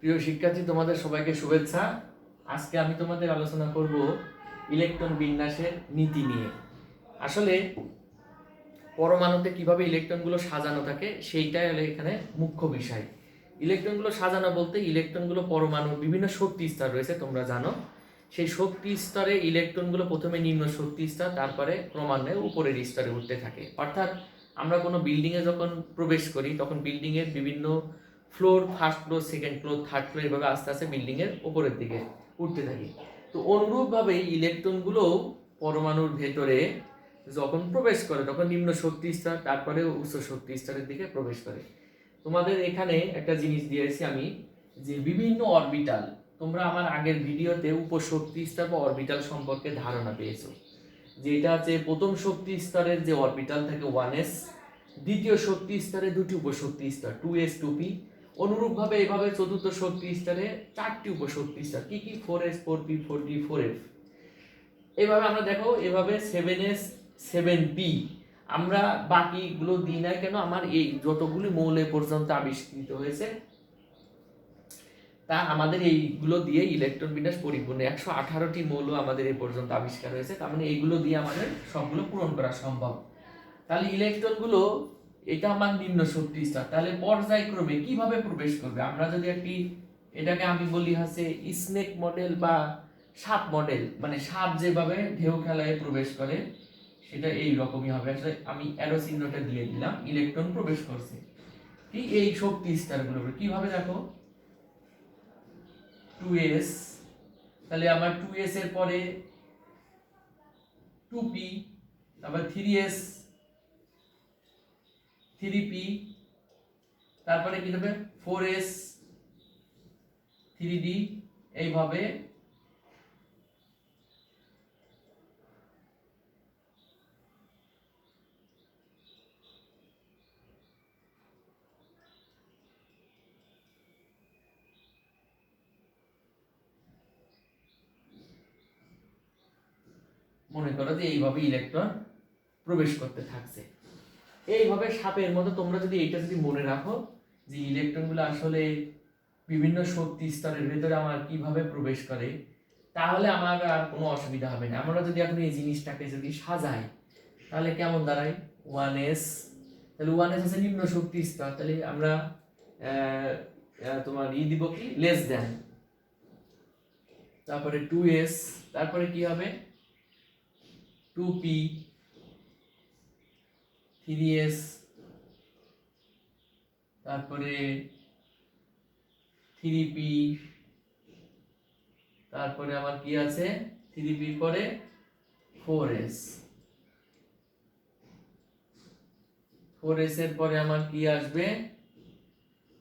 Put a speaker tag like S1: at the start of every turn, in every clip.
S1: প্রিয় শিক্ষার্থী, তোমাদের সবাইকে শুভেচ্ছা। আজকে আমি তোমাদের আলোচনা করব ইলেকট্রন বিন্যাসের নীতি নিয়ে। আসলে পরমাণুতে কিভাবে ইলেকট্রনগুলো সাজানো থাকে সেইটাই হলো এখানে মুখ্য বিষয়। ইলেকট্রনগুলো সাজানো বলতে ইলেকট্রনগুলো পরমাণুর বিভিন্ন শক্তি স্তর রয়েছে, তোমরা জানো। সেই শক্তি স্তরে ইলেকট্রনগুলো প্রথমে নিম্ন শক্তি স্তর, তারপরে ক্রমান্বয়ে উপরের স্তরে উঠতে থাকে। অর্থাৎ আমরা কোনো বিল্ডিংয়ে যখন প্রবেশ করি তখন বিল্ডিংয়ের বিভিন্ন floor, first floor, second floor, third floor, এভাবে আস্তে আস্তে বিল্ডিংয়ের উপরের দিকে উঠতে থাকি। তো অনুরূপভাবে ইলেকট্রনগুলোও পরমাণুর ভেতরে যখন প্রবেশ করে তখন নিম্ন শক্তি স্তর, তারপরে উচ্চ শক্তি স্তরের দিকে প্রবেশ করে। তোমাদের এখানে একটা জিনিস দিয়েছি আমি, যে বিভিন্ন অরবিটাল, তোমরা আমার আগের ভিডিওতে উপশক্তি স্তর বা অরবিটাল সম্পর্কে ধারণা পেয়েছো। যেটা হচ্ছে প্রথম শক্তি স্তরের যে অরবিটাল থাকে 1s, দ্বিতীয় শক্তি স্তরে দুটি উপশক্তি স্তর 2s 2p, অনুরূপভাবে এভাবে চতুর্থ শক্তি স্তরে চারটি উপশক্তি স্তর, কি কি 4s 4p 4d 4f। এভাবে আমরা দেখো, এভাবে 7s 7p। আমরা বাকিগুলো দিই না কেন, আমার এই যতগুলি মৌল এ পর্যন্ত আবিষ্কৃত হয়েছে তা আমাদের এইগুলো দিয়ে ইলেকট্রন বিন্যাস পরিপূর্ণ। 118টি মৌল আমাদের এই পর্যন্ত আবিষ্কার হয়েছে, তার মানে এইগুলো দিয়ে আমাদের সবগুলো পূরণ করা সম্ভব। তাহলে ইলেকট্রনগুলো, এটা আমার নিম্ন শক্তি স্তর, তাহলে পর্যায়ক্রমে কিভাবে প্রবেশ করবে? আমরা যদি একটি, এটাকে আমি বলি হচ্ছে স্নেক মডেল বা সাপ মডেল, মানে সাপ যেভাবে ঢেউ খেলায় প্রবেশ করে সেটা এই রকমই হবে। আসলে আমি অ্যারো চিহ্নটা দিয়ে দিলাম, ইলেকট্রন প্রবেশ করছে ঠিক এই শক্তি স্তরগুলো। কিভাবে দেখো, 2s, তাহলে আমার 2s এর পরে 2p, তারপর 3s 3p, তারপরে কি হবে 4s 3d, এইভাবে মনে করো যে এইভাবে ইলেকট্রন প্রবেশ করতে থাকছে। এইভাবে সাপের মতো তোমরা যদি এইটা যদি মনে রাখো যে ইলেকট্রনগুলো আসলে বিভিন্ন শক্তি স্তরের ভেতরে আমার কিভাবে প্রবেশ করে, তাহলে আমার আর কোনো অসুবিধা হবে না। আমরা যদি এখন এই জিনিসটাকে যদি সাজাই তাহলে কেমন দাঁড়ায়, 1s, তাহলে 1s হচ্ছে নিম্ন শক্তি স্তর, তাহলে আমরা তোমার দিব কি লেস দেন, তারপরে 2s, তারপরে কি হবে 2p 3s, তারপরে 3p, তারপরে আমার কি আছে 3p পরে 4s, 4s এর পরে আমার কি আসবে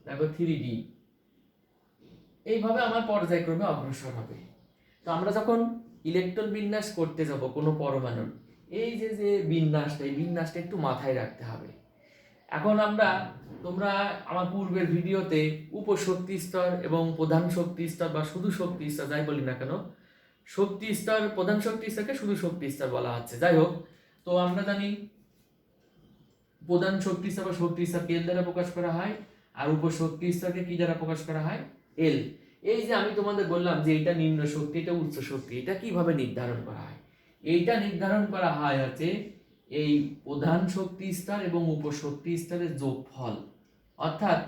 S1: দেখো 3d। এইভাবে আমার পর্যায়ক্রমে অগ্রসর হবে। তো আমরা যখন ইলেকট্রন বিন্যাস করতে যাব কোনো পরমাণুর, এই যে যে বিন্যাসটা, এই বিন্যাসটা একটু মাথায় রাখতে হবে। এখন আমরা, তোমরা আমার পূর্বের ভিডিওতে উপশক্তি স্তর এবং প্রধান শক্তি স্তর বা শুধু শক্তি স্তর যাই বলি না কেন, শক্তি স্তর, প্রধান শক্তি স্তরকে শুধু শক্তি স্তর বলা হচ্ছে, যাই হোক। তো আমরা জানি প্রধান শক্তি স্তর বা শক্তি স্তরকে এল দ্বারা প্রকাশ করা হয়, আর উপশক্তি স্তরকে কি দ্বারা প্রকাশ করা হয়, এল। এই যে আমি তোমাদের বললাম যে এটা নিম্ন শক্তি, এটা উচ্চ শক্তি, এটা কিভাবে নির্ধারণ করা হয়? এইটা নির্ধারণ করা হয় হচ্ছে এই প্রধান শক্তি স্তর এবং উপশক্তি স্তরের যোগফল। অর্থাৎ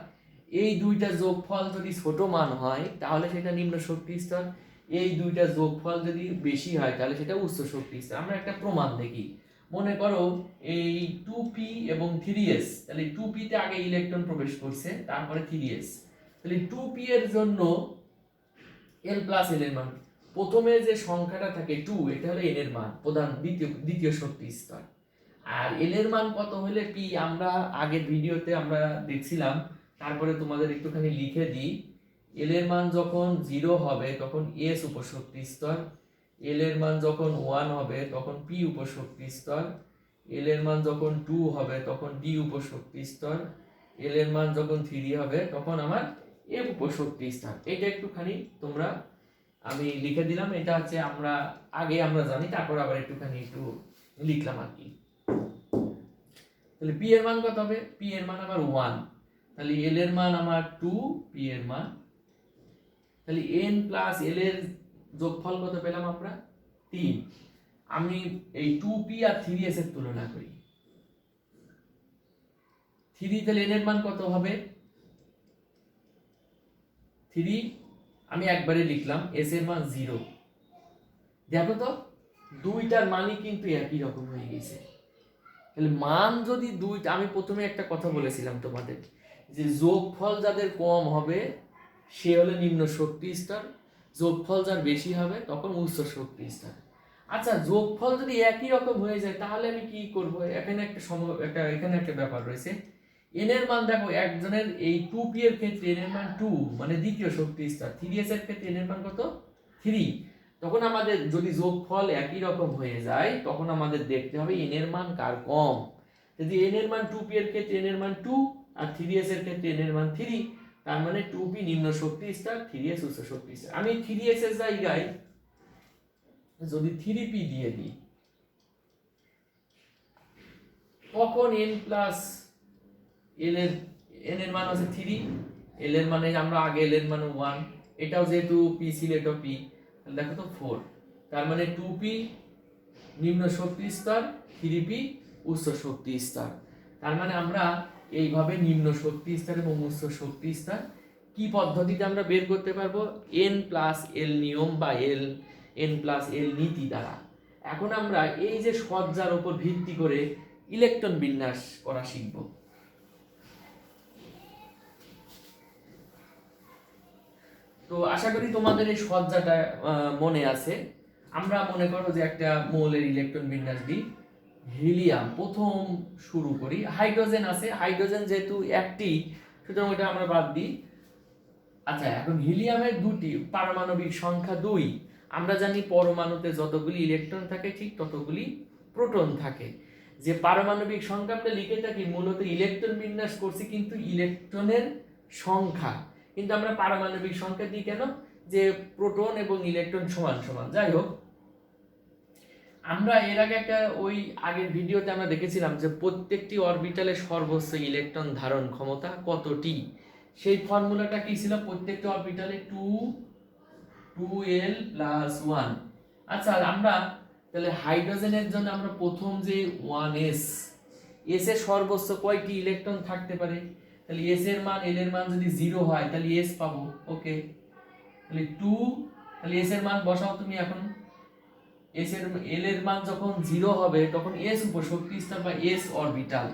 S1: এই দুইটা যোগফল যদি ছোট মান হয় তাহলে সেটা নিম্ন শক্তি স্তর, এই দুইটা যোগফল যদি বেশি হয় তাহলে সেটা উচ্চ শক্তি স্তর। আমরা একটা প্রমাণ দেখি। মনে করো এই 2p এবং 3s, তাহলে 2p তে আগে ইলেকট্রন প্রবেশ করছে, তারপরে 3s, তাহলে 2p এর জন্য l প্লাস l এর মান, প্রথমে যে সংখ্যাটা থাকে 2, এটা হলো n এর মান, প্রধান দ্বিতীয় শক্তি স্তর। আর l এর মান কত হলে p, আমরা আগের ভিডিওতে আমরা দেখছিলাম, তারপরে তোমাদের একটুখানি লিখে দিই। l এর মান যখন 0 হবে তখন s উপশক্তি স্তর, l এর মান যখন 1 হবে তখন p উপশক্তি স্তর, l এর মান যখন 2 হবে তখন d উপশক্তি স্তর, l এর মান যখন 3 হবে তখন আমার f উপশক্তি স্তর। এটা একটুখানি তোমরা, আমি লিখে দিলাম, এটা হচ্ছে আমরা আগে আমরা জানি, তারপর আবার একটুখানি একটু লিখলাম আর কি। তাহলে p এর মান কত হবে, p এর মান আমার 1, তাহলে l এর মান আমার 2, p এর মান তাহলে n প্লাস l এর যোগফল কত পেলাম আমরা 3। আমি এই 2p আর 3s এর তুলনা করি। 3 তাহলে n এর মান কত হবে 3, আমি একবারে লিখলাম s এর মান 0। দেখো তো দুইটার মানই কিন্তু একই রকম হয়ে গেছে। তাহলে মান যদি দুইটা, আমি প্রথমে একটা কথা বলেছিলাম তোমাদের যে যোগফল যাদের কম হবে সে হলো নিম্ন শক্তি স্তর, যোগফল যার বেশি হবে তখন উচ্চ শক্তি স্তর। আচ্ছা যোগফল যদি একই রকম হয়ে যায় তাহলে আমি কি করব? এখানে এখানে একটা ব্যাপার রয়েছে। n এর মান দেখো একজনের এই 2p এর ক্ষেত্রে n এর মান 2 মানে দ্বিতীয় শক্তি স্তর, 3s এর ক্ষেত্রে n এর মান কত 3। তখন আমাদের যদি যোগফল একই রকম হয়ে যায় তখন আমাদের দেখতে হবে n এর মান কার কম। যদি n এর মান 2p এর ক্ষেত্রে n এর মান 2 আর 3s এর ক্ষেত্রে n এর মান 3, তার মানে 2p নিম্ন শক্তি স্তর, 3s উচ্চ শক্তি স্তর। আমি 3s এর জায়গায় যদি 3p দিয়ে দিই তখন n প্লাস l এর মান আছে 3, l এর মানে আমরা আগে l এর মান 1, এটাও যেহেতু p ছিল এটাও p, তাহলে দেখো তো 4। তার মানে 2p নিম্ন শক্তি স্তর, 3p উচ্চ শক্তি স্তর। তার মানে আমরা এইভাবে নিম্ন শক্তি স্তর এবং উচ্চ শক্তি স্তর কি পদ্ধতিতে আমরা বের করতে পারবো? n প্লাস l নিয়ম বা n প্লাস l নীতি দ্বারা। এখন আমরা এই যে সজ্জার উপর ভিত্তি করে ইলেকট্রন বিন্যাস করা শিখব। তো আশা করি তোমাদের এই সজ্জাটা মনে আছে। আমরা মনে করো যে একটা মৌলের ইলেকট্রন বিন্যাস দিই। হিলিয়াম প্রথম শুরু করি, হাইড্রোজেন আছে, হাইড্রোজেন যেহেতু একটি সুতরাং ওটা আমরা বাদ দিই। আচ্ছা এখন হিলিয়ামের দুটি পারমাণবিক সংখ্যা 2। আমরা জানি পরমাণুতে যতগুলি ইলেকট্রন থাকে ঠিক ততগুলি প্রোটন থাকে। যে পারমাণবিক সংখ্যা আমরা লিখে থাকি মূলত ইলেকট্রন বিন্যাস করছি কিন্তু ইলেকট্রনের সংখ্যা, কিন্তু আমরা পারমাণবিক সংখ্যা দিই কেন? যে প্রোটন এবং ইলেকট্রন সমান সমান। যাই হোক, আমরা এর আগে একটা ওই আগের ভিডিওতে আমরা দেখেছিলাম যে প্রত্যেকটি অরবিটালে সর্বোচ্চ ইলেকট্রন ধারণ ক্ষমতা কতটি। সেই ফর্মুলাটা কি ছিল? প্রত্যেকটি অরবিটালে 2l + 1। আচ্ছা আমরা তাহলে হাইড্রোজেনের জন্য আমরা প্রথম যে 1s, s এর সর্বোচ্চ কয়টি ইলেকট্রন থাকতে পারে? তাহলে s এর মান l এর মান যদি 0 হয় তাহলে s পাবো। ওকে, তাহলে 2, তাহলে s এর মান বসাও তুমি। এখন l এর মান যখন 0 হবে তখন s উপশক্তি স্তর বা s অরবিটাল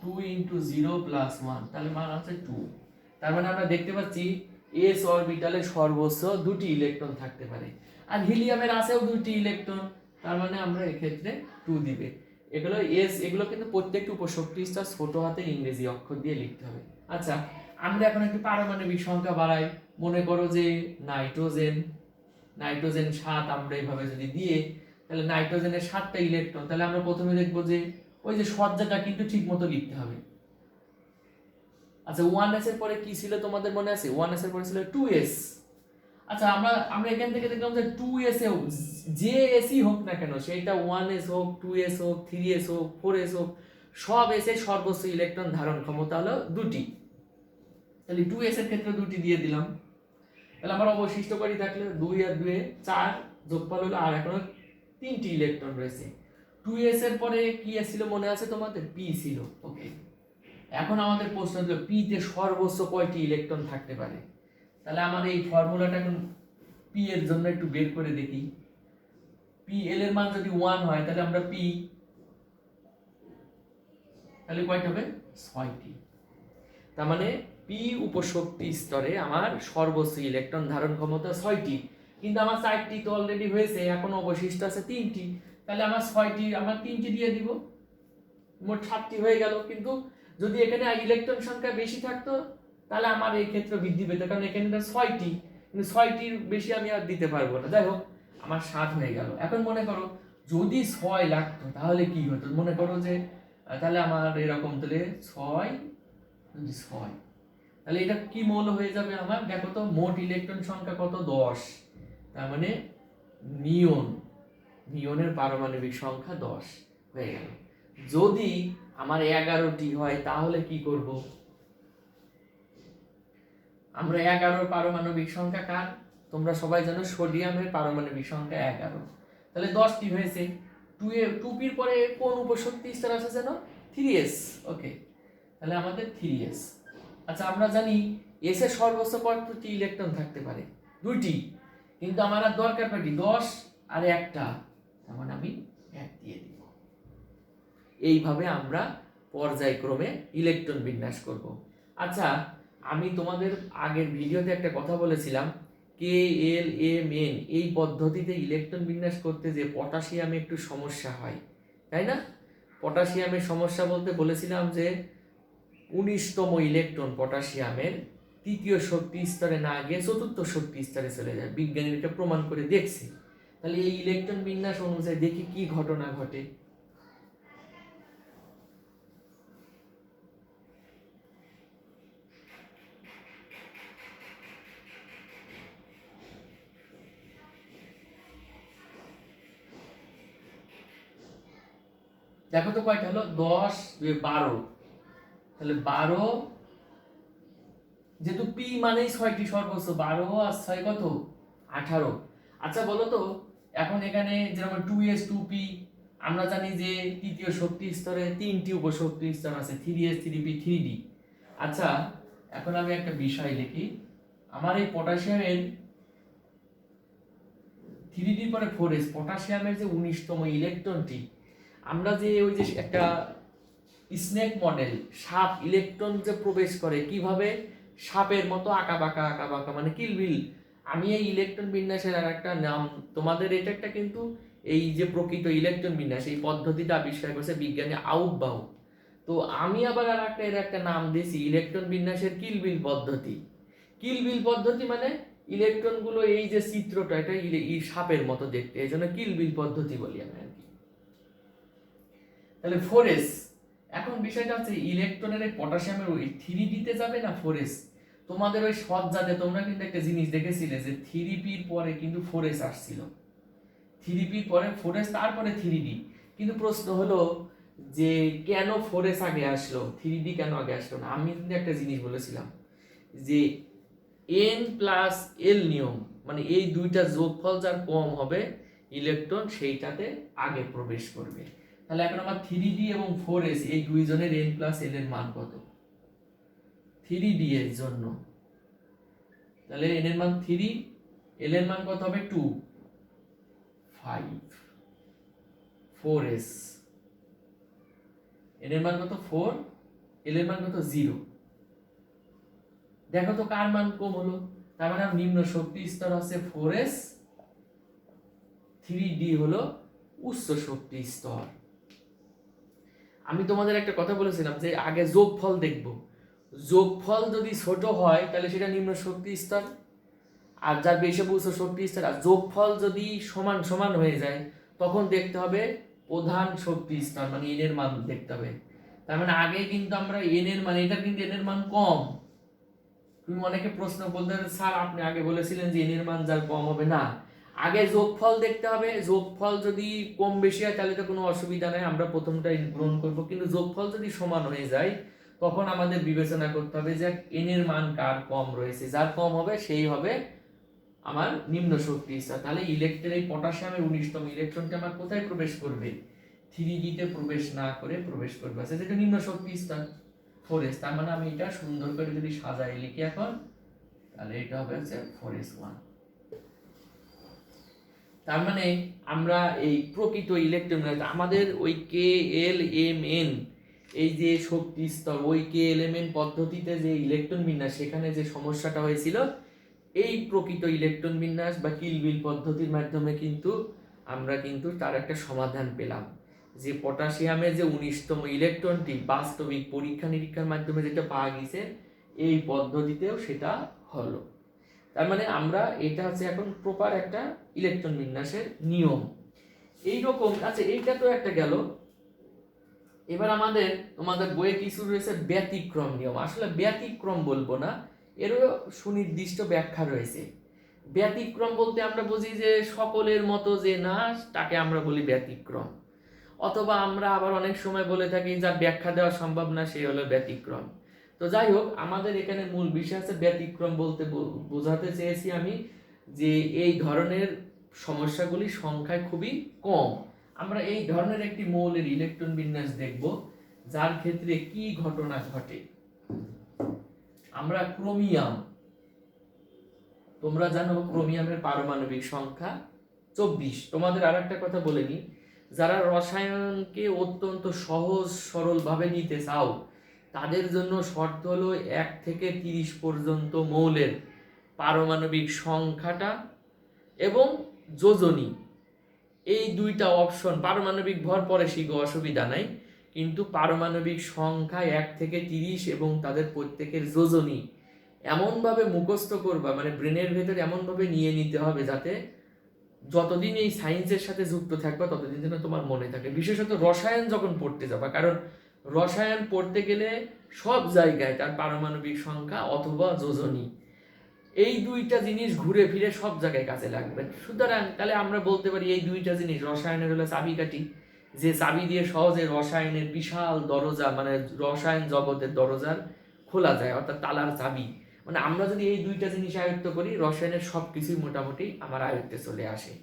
S1: 2 × 0 + 1, তাহলে মান আছে 2। তার মানে আমরা দেখতে পাচ্ছি s অরবিটালে সর্বোচ্চ দুটি ইলেকট্রন থাকতে পারে, আর হিলিয়ামের আছেও দুটি ইলেকট্রন, তার মানে আমরা এক্ষেত্রে 2 দিবে। এগুলো কিন্তু প্রত্যেকটি উপশক্তি স্তর ছোট হাতের ইংরেজি অক্ষর দিয়ে লিখতে হবে। আচ্ছা আমরা এখন একটু পারমাণবিক সংখ্যা বাড়াই। মনে করো যে নাইট্রোজেন 7, আমরা এইভাবে যদি দিয়ে তাহলে নাইট্রোজেনের 7টা ইলেকট্রন, তাহলে আমরা প্রথমে দেখবো যে ওই যে সজ্জাটা কিন্তু ঠিক মতো লিখতে হবে। আচ্ছা 1s এর পরে কি ছিল তোমাদের মনে আছে? 1s এর পরে ছিল 2s। আচ্ছা আমরা এখান থেকে দেখলাম যে 2s এও যে এসই হোক না কেন, সেটা 1s হোক, 2s হোক, 3s হোক, 4s হোক, সব s এর সর্বোচ্চ ইলেকট্রন ধারণ ক্ষমতা হলো 2টি। তাহলে 2s এর ক্ষেত্রে 2টি দিয়ে দিলাম। তাহলে আমার অবশিষ্ট কয়টি থাকলো? 2 আর 2 4, যোগফল হলো আর এখনো 3টি ইলেকট্রন রয়েছে। 2s এর পরে কি ছিল মনে আছে তোমাদের? p ছিল। ওকে, এখন আমাদের প্রশ্ন হলো p তে সর্বোচ্চ কয়টি ইলেকট্রন থাকতে পারে? তাহলে আমার এই ফর্মুলাটা এখন p এর জন্য একটু বের করে দেখি। p l এর মান যদি 1 হয় তাহলে আমরা p, তাহলে কয়টা হবে? 6টি। তার মানে p উপশক্তি স্তরে আমার সর্বোচ্চ ইলেকট্রন ধারণ ক্ষমতা 6টি, কিন্তু আমার 4টি তো অলরেডি হয়েছে, এখন অবশিষ্ট আছে 3টি। তাহলে আমার 6টি, আমার 3টি দিয়ে দিব, মোট 7টি হয়ে গেল। কিন্তু যদি এখানে ইলেকট্রন সংখ্যা বেশি থাকতো তাহলে আমার এই ক্ষেত্রে বৃদ্ধি পেত, কারণ এখানে 6টি, কিন্তু 6টির বেশি আমি আর দিতে পারবো না। যাই হোক, আমার 7 হয়ে গেল। এখন মনে করো যদি 6 লাগতো তাহলে কি হতো? মনে করো যে তাহলে আমার এরকম, তাহলে 6 যদি 6, তাহলে এটা কি মৌল হয়ে যাবে আমার? দেখো তো মোট ইলেকট্রন সংখ্যা কত? 10। তার মানে নিয়নের পারমাণবিক সংখ্যা 10 হয়ে গেল। যদি আমার 11টি হয় তাহলে কি করব? আমরা 11 পারমাণবিক সংখ্যা কার? তোমরা সবাই জানো সোডিয়ামের পারমাণবিক সংখ্যা 11। তাহলে 10টি হয়েছে। 2p পরে কোন উপশক্তি স্তর আছে জানো? 3s। ওকে, তাহলে আমাদের 3s। আচ্ছা, আমরা জানি s এর সর্বোচ্চ কতটি ইলেকট্রন থাকতে পারে? 2টি। কিন্তু আমার আর দরকার কি 10 আর একটা, তার মানে আমি 1 দিয়ে দিব। এইভাবে আমরা পর্যায়ক্রমে ইলেকট্রন বিন্যাস করব। আচ্ছা, আমি তোমাদের আগের ভিডিওতে একটা কথা বলেছিলাম, KLMN এই পদ্ধতিতে ইলেকট্রন বিন্যাস করতে যে পটাশিয়ামে একটু সমস্যা হয়, তাই না? পটাশিয়ামের সমস্যা বলতে বলেছিলাম যে 19তম ইলেকট্রন পটাশিয়ামের তৃতীয় শক্তি স্তরে না গিয়ে চতুর্থ শক্তি স্তরে চলে যায়। বিজ্ঞানীরা এটা প্রমাণ করে দেখছে। তাহলে এই ইলেকট্রন বিন্যাস অনুযায়ী দেখি কি ঘটনা ঘটে। দেখো তো কয়টা হলো? 10 12। তাহলে 12, যেহেতু পি মানেই 6টি সর্বোচ্চ, 12 আর 6 কত? 18। আচ্ছা বলো তো, এখন এখানে যেমন 2s 2p, আমরা জানি যে তৃতীয় শক্তি স্তরে 3টি উপশক্তি স্তর আছে, 3s 3p 3d। আচ্ছা, এখন আমি একটা বিষয় লিখি। আমার এই পটাশিয়ামের 3d পরে 4s, পটাশিয়ামের যে 19তম ইলেকট্রনটি, আমরা যে ওই যে একটা স্নেক মডেল, সাপ ইলেকট্রন যে প্রবেশ করে কিভাবে, সাপের মতো আঁকা বাঁকা মানে কিলবিল। আমি এই ইলেকট্রন বিন্যাসের আর একটা নাম তোমাদের, এটা একটা কিন্তু এই যে প্রকৃত ইলেকট্রন বিন্যাস এই পদ্ধতিটা আবিষ্কার করেছে বিজ্ঞানী আউটবাউ। তো আমি আবার আর একটা এর একটা নাম দিয়েছি ইলেকট্রন বিন্যাসের কিলবিল পদ্ধতি। কিলবিল পদ্ধতি মানে ইলেকট্রনগুলো এই যে চিত্রটা, এটা এই সাপের মতো দেখতে, এই জন্য কিলবিল পদ্ধতি বলি আমি আর কি। তাহলে 4s, এখন বিষয়টা হচ্ছে ইলেকট্রনের এই পটাশিয়ামের ওই 3d তে যাবে না 4s। তোমাদের ওই সজ্জাতে তোমরা কিন্তু একটা জিনিস দেখেছিলে যে 3p এর পরে কিন্তু 4s আসছিল, 3p এর পরে 4s তারপরে 3d। কিন্তু প্রশ্ন হলো যে কেন 4s আগে আসলো, 3d কেন আগে আসলো না? আমি কিন্তু একটা জিনিস বলেছিলাম যে n প্লাস l নিয়ম, মানে এই দুইটা যোগফল যার কম হবে ইলেকট্রন সেইটাতে আগে প্রবেশ করবে। তাহলে এখন আমার 3d এবং 4s এই দুইজনের n প্লাস l এর মান কত? 3d এর জন্য তাহলে n এর মান 3, l এর মান কত হবে? 2, 5, 4s, n এর মান কত? 4, l এর মান কত? 0। দেখো তো কার মান কম হলো? তার মানে নিম্ন শক্তি স্তর আছে 4s, 3d হলো উচ্চ শক্তি স্তর। আমি তোমাদের একটা কথা বলেছিলাম যে আগে যোগফল দেখব, যোগফল যদি ছোট হয় তাহলে সেটা নিম্ন শক্তি স্তর, আর যার বেশি উচ্চ শক্তি স্তর। আর যোগফল যদি সমান সমান হয়ে যায় তখন দেখতে হবে প্রধান শক্তি স্তর, মানে এন এর মান দেখতে হবে। তার মানে আগে কিন্তু আমরা এন এর মান, এটা কিন্তু এন এর মান কম। তুমি অনেকে প্রশ্ন বলতে স্যার আপনি আগে বলেছিলেন যে এন এর মান যার কম হবে না, আগে যোগফল দেখতে হবে। যোগফল যদি কম বেশি হয় তাহলে তো কোনো অসুবিধা নাই, আমরা প্রথমটাই গ্রহণ করব। কিন্তু যোগফল যদি সমান হয়ে যায় তখন আমাদের বিবেচনা করতে হবে যে এন এর মান কার কম রয়েছে, যার কম হবে সেই হবে আমার নিম্ন শক্তি স্তর। তাহলে ইলেকট্রন এই পটাশিয়ামের 19তম ইলেকট্রনটা আমার কোথায় প্রবেশ করবে? 3d তে প্রবেশ না করে প্রবেশ করবে আচ্ছা যেটা নিম্ন শক্তি স্তর 4s। তার মানে আমি এটা সুন্দর করে যদি সাজাই লিখি এখন, তাহলে এটা হবে হচ্ছে 4s1। তার মানে আমরা এই প্রকৃত ইলেকট্রন আমাদের ওই KLMN এই যে শক্তি স্তর, ওই KLMN পদ্ধতিতে যে ইলেকট্রন বিন্যাস সেখানে যে সমস্যাটা হয়েছিল, এই প্রকৃত ইলেকট্রন বিন্যাস বা কিলবিল পদ্ধতির মাধ্যমে কিন্তু আমরা কিন্তু তার একটা সমাধান পেলাম যে পটাশিয়ামের যে 19তম ইলেকট্রনটি বাস্তবিক পরীক্ষা নিরীক্ষার মাধ্যমে যেটা পাওয়া গেছে এই পদ্ধতিতেও সেটা হলো। তার মানে আমরা এটা হচ্ছে এখন প্রপার একটা ইলেকট্রন বিন্যাসের নিয়ম এই রকম। আচ্ছা এইটা তো একটা গেল, এবার আমাদের তোমাদের বইয়ে কিছু রয়েছে ব্যতিক্রম নিয়ম। আসলে ব্যতিক্রম বলবো না, এরও সুনির্দিষ্ট ব্যাখ্যা রয়েছে। ব্যতিক্রম বলতে আমরা বুঝি যে সকলের মতো যে না, তাকে আমরা বলি ব্যতিক্রম। অথবা আমরা আবার অনেক সময় বলে থাকি যার ব্যাখ্যা দেওয়া সম্ভব না সে হলো ব্যতিক্রম। তো যাই হোক, আমাদের এখানে মূল বিষয় আছে ব্যতিক্রম বলতে বোঝাতে চেয়েছি আমি যে এই ধরনের সমস্যাগুলি সংখ্যায় খুবই কম। আমরা এই ধরনের একটি মৌলের ইলেকট্রন বিন্যাস দেখব যার ক্ষেত্রে কি ঘটনা ঘটে। আমরা ক্রোমিয়াম, তোমরা জানো ক্রোমিয়ামের পারমাণবিক সংখ্যা 24। তোমাদের আর একটা কথা বলে নি, যারা রসায়নকে অত্যন্ত সহজ সরল ভাবে নিতে চাও তাদের জন্য শর্ত হলো 1 থেকে 30 পর্যন্ত মৌলের পারমাণবিক সংখ্যাটা এবং যোজনী, এই দুইটা অপশন। পারমাণবিক ভর পরে শিখো, অসুবিধা নাই, কিন্তু পারমাণবিক সংখ্যা 1 থেকে 30 এবং তাদের প্রত্যেকের যোজনী এমনভাবে মুখস্থ করবা, মানে ব্রেনের ভেতর এমনভাবে নিয়ে নিতে হবে যাতে যতদিন এই সায়েন্সের সাথে যুক্ত থাকবা ততদিন যেন তোমার মনে থাকে। বিশেষত রসায়ন যখন পড়তে যাবা, কারণ রসায়ন পড়তে গেলে সব জায়গায় তার পারমাণবিক সংখ্যা অথবা যোজনী, এই দুইটা জিনিস ঘুরে ফিরে সব জায়গায় কাজে লাগবে। সুতরাং তাহলে আমরা বলতে পারি এই দুইটা জিনিস রসায়নের হলো চাবিকাঠি, যে চাবি দিয়ে সহজে রসায়নের বিশাল দরজা, মানে রসায়ন জগতের দরজার খোলা যায়, অর্থাৎ তালার চাবি। মানে আমরা যদি এই দুইটা জিনিস আয়ত্ত করি, রসায়নের সব কিছুই মোটামুটি আমার আয়ত্তে চলে আসে।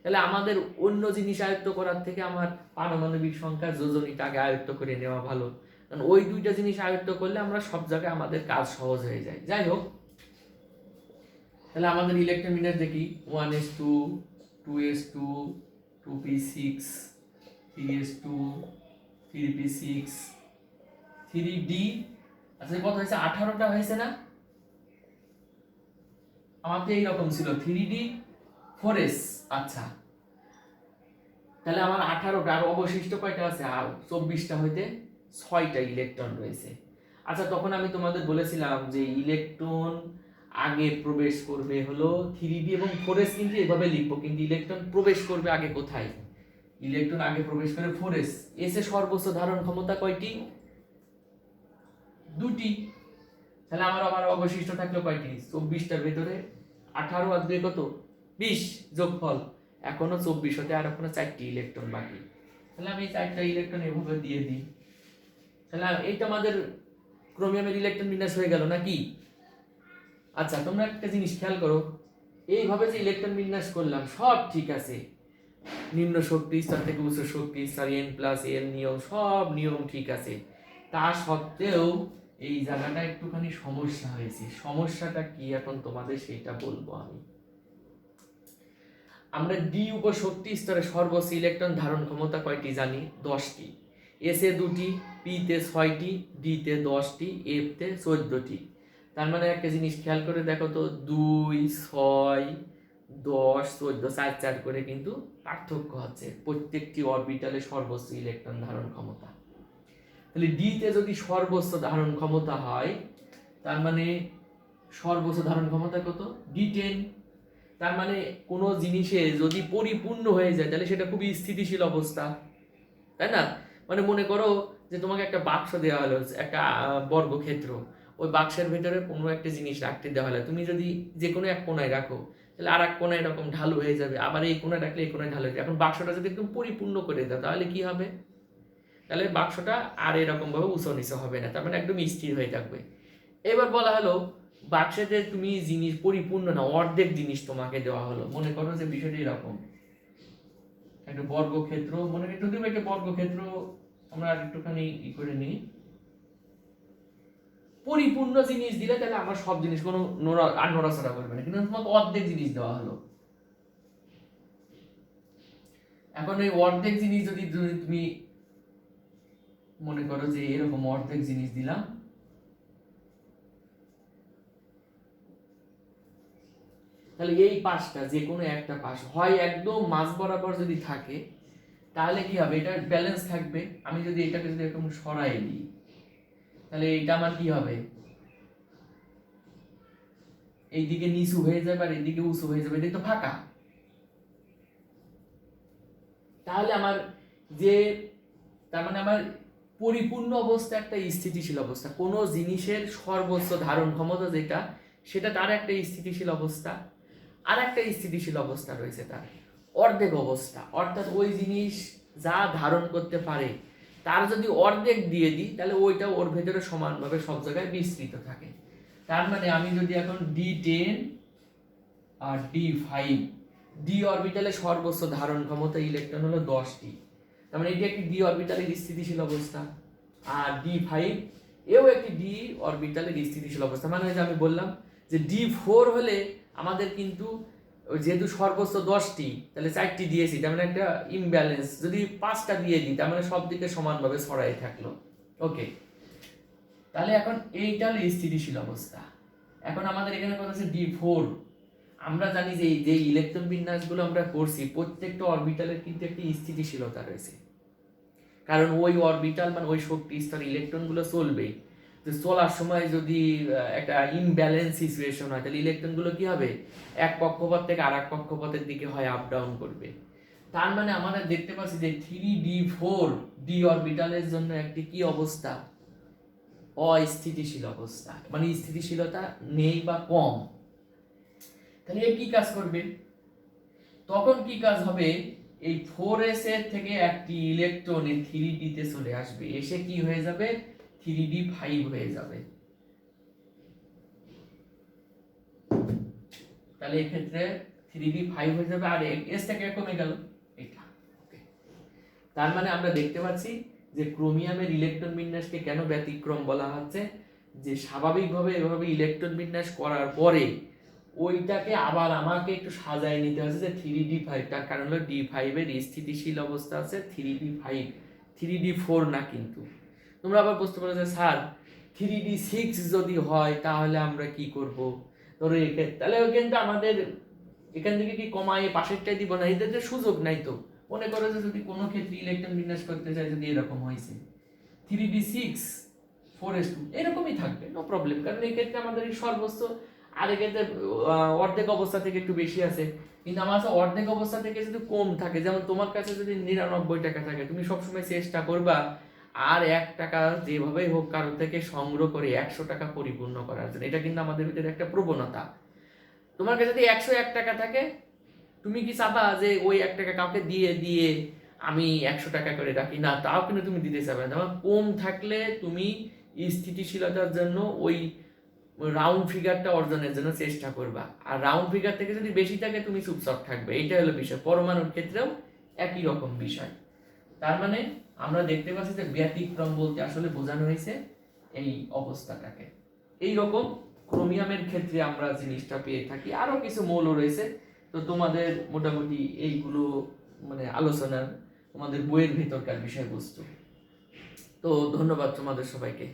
S1: তাহলে আমাদের অন্য জিনিস আয়ত্ত করার থেকে আমার পারমাণবিক সংখ্যা যোজনীটা আগে আয়ত্ত করে নেওয়া ভালো, কারণ ওই দুইটা জিনিস আয়ত্ত করলে আমরা সব জায়গায় আমাদের কাজ সহজ হয়ে যায়। যাই হোক, তাহলে আমাদের ইলেকট্রন বিন্যাস দেখি 1s2 2s2 2p6 3s2 3p6 3d। আচ্ছা কত হয়েছে? 18টা হয়েছে না? আমার তো এইরকম ছিল 3d 4s। আচ্ছা, তাহলে আমার 18টা, আর অবশিষ্ট কয়টা আছে? আর 24টা হইতে 6টা ইলেকট্রন রয়েছে। আচ্ছা, তখন আমি তোমাদের বলেছিলাম যে ইলেকট্রন আগে প্রবেশ করবে হলো 3d এবং 4s, কিন্তু এভাবে লিখবো, কিন্তু ইলেকট্রন প্রবেশ করবে আগে কোথায়? ইলেকট্রন আগে প্রবেশ করে 4s। এস এর সর্বোচ্চ ধারণ ক্ষমতা কয়টি? 2টি। তাহলে আমার আবার অবশিষ্ট থাকলো কয়টি? 24টার ভিতরে 18 আর 2 কত? 20 যোগফল। এখনো 24 হতে আর এখনো 4টি ইলেকট্রন বাকি। তাহলে আমি 4টা ইলেকট্রন এভাবে দিয়ে দিই। তাহলে এইটা আমাদের ক্রোমিয়ামের ইলেকট্রন বিন্যাস হয়ে গেল নাকি? আচ্ছা, তোমরা একটা জিনিস খেয়াল করো, এইভাবে যে ইলেকট্রন বিন্যাস করলাম সব ঠিক আছে, নিম্ন শক্তি স্তর থেকে উচ্চ শক্তি স্তর, n+l নিয়ম, সব নিয়ম ঠিক আছে। তা সত্ত্বেও এই জায়গাটা একটুখানি সমস্যা হয়েছে। সমস্যাটা কি এখন তোমাদের সেটা বলবো আমি। আমরা ডি উপশক্তি স্তরে সর্বোচ্চ ইলেকট্রন ধারণ ক্ষমতা কয়টি জানি? 10টি। এস এ 2টি, পি তে 6টি, ডি তে 10টি, এফ তে 14টি। তার মানে একটা জিনিস খেয়াল করে দেখো তো, 2 6 10 14 4 4 করে কিন্তু পার্থক্য হচ্ছে প্রত্যেকটি অরবিটালে সর্বোচ্চ ইলেকট্রন ধারণ ক্ষমতা। তাহলে ডি তে যদি সর্বোচ্চ ধারণ ক্ষমতা হয়, তার মানে সর্বোচ্চ ধারণ ক্ষমতা কত? D10। তার মানে কোনো জিনিসে যদি পরিপূর্ণ হয়ে যায় তাহলে সেটা খুবই স্থিতিশীল অবস্থা, তাই না? মানে মনে করো যে তোমাকে একটা বাক্স দেওয়া হলো, একটা বর্গক্ষেত্র, ওই বাক্সের ভেতরে কোনো একটা জিনিস রাখতে দেওয়া হলো, তুমি যদি যে কোনো এক কোণায় রাখো তাহলে আর এক কোণায় এরকম ঢালু হয়ে যাবে, আবার এই কোণায় রাখলে এই কোণায় ঢালু হয়ে যাবে। এখন বাক্সটা যদি একদম পরিপূর্ণ করে দাও তাহলে কি হবে? তাহলে বাক্সটা আর এরকম ভাবে উঁচু নিচু হবে না, তার মানে একদম স্থির হয়ে থাকবে। এবার বলা হলো বাক্সেতে তুমি জিনিস পরিপূর্ণ না, অর্ধেক জিনিস তোমাকে দেওয়া হলো। মনে করো যে বিষয়টা এরকম, একটা বর্গক্ষেত্র, মনে করো তুমি একটা বর্গক্ষেত্র, আমরা একটুখানি করে নিই। পরিপূর্ণ জিনিস দিলে তাহলে আমার সব জিনিস কোনো নড়াচড়া করবে না, কিন্তু তোমাকে অর্ধেক জিনিস দেওয়া হলো। এখন এই অর্ধেক জিনিস যদি তুমি মনে করো যে এরকম অর্ধেক জিনিস দিলাম, তাহলে এই পাশটা যে কোনো একটা পাশ হয় একদম মাঝ বরাবর যদি থাকে তাহলে কি হবে? এটা ব্যালেন্স থাকবে। আমি যদি এটাকে যদি এরকম সরাই দিই তাহলে এটা আমার কি হবে? এইদিকে নিচু হয়ে যাবে আর এইদিকে উঁচু হয়ে যাবে, এটা তো ফাঁকা। তাহলে আমার যে, তার মানে আমার পরিপূর্ণ অবস্থা একটা স্থিতিশীল অবস্থা, কোনো জিনিসের সর্বোচ্চ ধারণ ক্ষমতা যেটা, সেটা তার একটা স্থিতিশীল অবস্থা, আর একটা স্থিতিশীল অবস্থা রয়েছে তার অর্ধেক অবস্থা, অর্থাৎ ওই জিনিস যা ধারণ করতে পারে তার যদি অর্ধেক দিয়ে দিই তাহলে ওইটা ওর ভেতরে সমানভাবে সব জায়গায় বিস্তৃত থাকে। তার মানে আমি যদি এখন D10 আর D5, ডি অরবিটালে সর্বোচ্চ ধারণ ক্ষমতা ইলেকট্রন হলো 10টি, তার মানে এটি একটি ডি অরবিটালের স্থিতিশীল অবস্থা। আর D5 এও একটি ডি অরবিটালের স্থিতিশীল অবস্থা। মানে যে আমি বললাম যে D4 হলে আমাদের কিন্তু যেহেতু সর্বোচ্চ 10টি, তাহলে 4টি দিয়েছি, তার মানে একটা ইমব্যালেন্স। যদি 5টা দিয়ে দিই তার মানে সব দিকে সমানভাবে ছড়াই থাকলো। ওকে, তাহলে এখন এইটা হলো স্থিতিশীল অবস্থা। এখন আমাদের এখানে কথা আছে D4। আমরা জানি যে যে ইলেকট্রন বিন্যাসগুলো আমরা করছি প্রত্যেকটা অরবিটালের কিন্তু একটি স্থিতিশীলতা রয়েছে, কারণ ওই অরবিটাল মানে ওই শক্তি স্তর ইলেকট্রনগুলো চলবে। তো চলার সময় যদি একটা ইমব্যালেন্স সিচুয়েশন হয় তাহলে ইলেকট্রনগুলো কি হবে, এক কক্ষপথ থেকে আর এক কক্ষপথের দিকে হয় আপ ডাউন করবে। তার মানে আমরা দেখতে পাচ্ছি যে 3D4 ডি অরবিটালের জন্য একটি কি অবস্থা, অস্থিতিশীল অবস্থা, মানে স্থিতিশীলতা নেই বা কম। তাহলে এ কি কাজ করবে, তখন কি কাজ হবে, এই 4s এর থেকে একটি ইলেকট্রন এই 3d তে চলে আসবে, এসে কি হয়ে যাবে 3d5 হয়ে যাবে। তাহলে এই ক্ষেত্রে 3d5 হয়ে যাবে আর s থেকে কমে গেল এটা। ওকে, তার মানে আমরা দেখতে পাচ্ছি যে ক্রোমিয়ামের ইলেকট্রন বিন্যাসকে কেন ব্যতিক্রম বলা হচ্ছে, যে স্বাভাবিকভাবে এভাবে ইলেকট্রন বিন্যাস করার পরে ওইটাকে আবার আমাকে একটু সাজায় নিতে হচ্ছে যে 3d5, তার কারণ হলো D5 এর স্থিতিশীল অবস্থা আছে 3d5, 3d4 না। কিন্তু তোমরা আবার বুঝতে পারো যে স্যার 3d6 যদি হয় তাহলে আমরা কি করব, ধরো তাহলে কিন্তু আমাদের এখান থেকে কি কমায় পাশেরটাই দিব না, এদের যে সুযোগ নাই। তো মনে করো যে যদি কোনো ক্ষেত্রে ইলেকট্রন বিন্যাস করতে চাই, যদি এরকম হয়েছে 3d6 4s2 এরকমই থাকবে, নো প্রবলেম, কারণ এই ক্ষেত্রে আমাদের সর্বোচ্চ আর এক্ষেত্রে অর্ধেক অবস্থা থেকে একটু বেশি আছে। কিন্তু আমার কাছে অর্ধেক অবস্থা থেকে যদি কম থাকে, যেমন তোমার কাছে যদি 99 টাকা থাকে, তুমি সবসময় চেষ্টা করবা আর 1 টাকা যেভাবেই হোক কারোর থেকে সংগ্রহ করে 100 টাকা পরিপূর্ণ করার জন্য। এটা কিন্তু আমাদের ভিতরে একটা প্রবণতা। তোমার কাছে যদি 101 টাকা থাকে, তুমি কি চাবা যে ওই 1 টাকা কাউকে দিয়ে দিয়ে আমি 100 টাকা করে রাখি? না, তাও কিন্তু তুমি দিতে চাবে না। তোমার কম থাকলে তুমি স্থিতিশীলতার জন্য ওই রাউন্ড ফিগারটা অর্জনের জন্য চেষ্টা করবা, আর রাউন্ড ফিগার থেকে যদি বেশি থাকে তুমি চুপচাপ থাকবে। এইটা হলো বিষয়। পরমাণুর ক্ষেত্রেও একই রকম বিষয়। তার মানে আমরা দেখতে পাচ্ছি যে ব্যতিক্রম বলতে আসলে বোঝানো হয়েছে এই অবস্থাটাকে। এই রকম ক্রোমিয়ামের ক্ষেত্রে আমরা জিনিসটা পেয়ে থাকি। আরো কিছু মৌল রয়েছে, তো তোমাদের মোটামুটি এইগুলো মানে আলোচনার তোমাদের বইয়ের ভেতরকার বিষয়বস্তু। তো ধন্যবাদ তোমাদের সবাইকে।